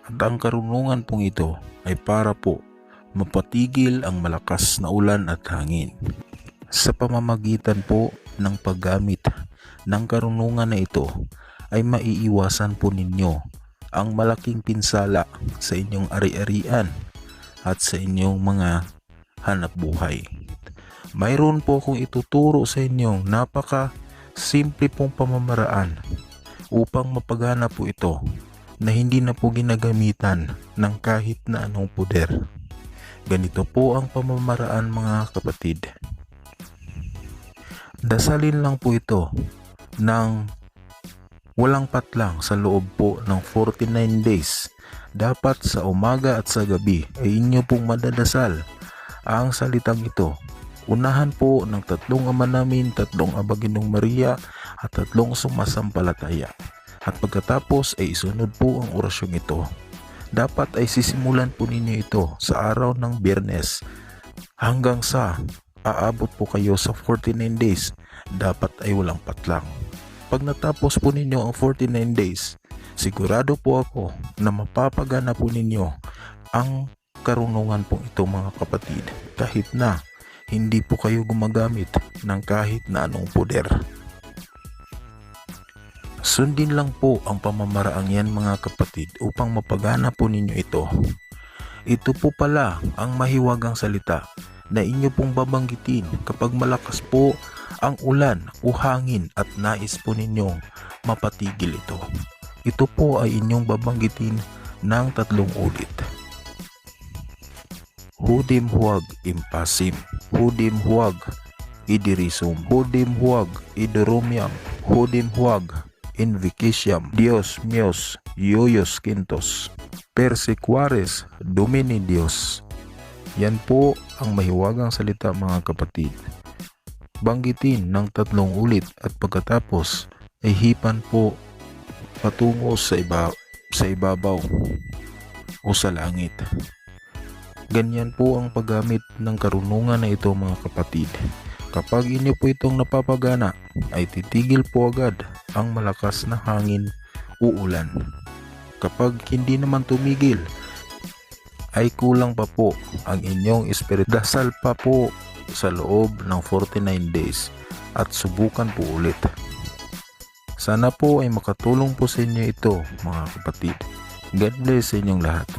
At ang karunungan pong ito ay para po mapatigil ang malakas na ulan at hangin. Sa pamamagitan po ng paggamit ng karunungan na ito ay maiiwasan po ninyo ang malaking pinsala sa inyong ari-arian at sa inyong mga hanap buhay. Mayroon po akong ituturo sa inyong napaka simple pong pamamaraan upang mapagana po ito na hindi na po ginagamitan ng kahit na anong puder. Ganito po ang pamamaraan, mga kapatid. Dasalin lang po ito ng walang patlang sa loob po ng 49 days. Dapat sa umaga at sa gabi ay inyo pong madadasal ang salitang ito. Unahan po ng 3 Ama Namin, 3 Aba Ginong Maria at 3 sumasampalataya. At pagkatapos ay isunod po ang orasyong ito. Dapat ay sisimulan po ninyo ito sa araw ng Biyernes hanggang sa aabot po kayo sa 49 days. Dapat ay walang patlang. Pag natapos po ninyo ang 49 days, sigurado po ako na mapapagana po ninyo ang karunungan pong ito, mga kapatid, kahit na hindi po kayo gumagamit ng kahit na anong puder. Sundin lang po ang pamamaraang yan, mga kapatid, upang mapagana po ninyo ito. Ito po pala ang mahiwagang salita na inyo pong babanggitin kapag malakas po ang ulan o hangin at nais po ninyong mapatigil ito. Ito po ay inyong babanggitin ng 3 ulit. Hudim huwag impasim, hudim huwag idirisum, hudim huwag idurumiam, hudim huwag invicisiam, Dios meos yoyos quintos, persecuares Domini Dios. Yan po ang mahiwagang salita, mga kapatid. Banggitin ng 3 ulit at pagkatapos ay hipan po patungo sa ibabaw o sa langit. Ganyan po ang paggamit ng karunungan na ito, mga kapatid. Kapag inyo po itong napapagana, ay titigil po agad ang malakas na hangin o ulan. Kapag hindi naman tumigil, ay kulang pa po ang inyong espiritu. Dasal pa po sa loob ng 49 days at subukan po ulit. Sana po ay makatulong po sa inyo ito, mga kapatid. God bless sa inyong lahat.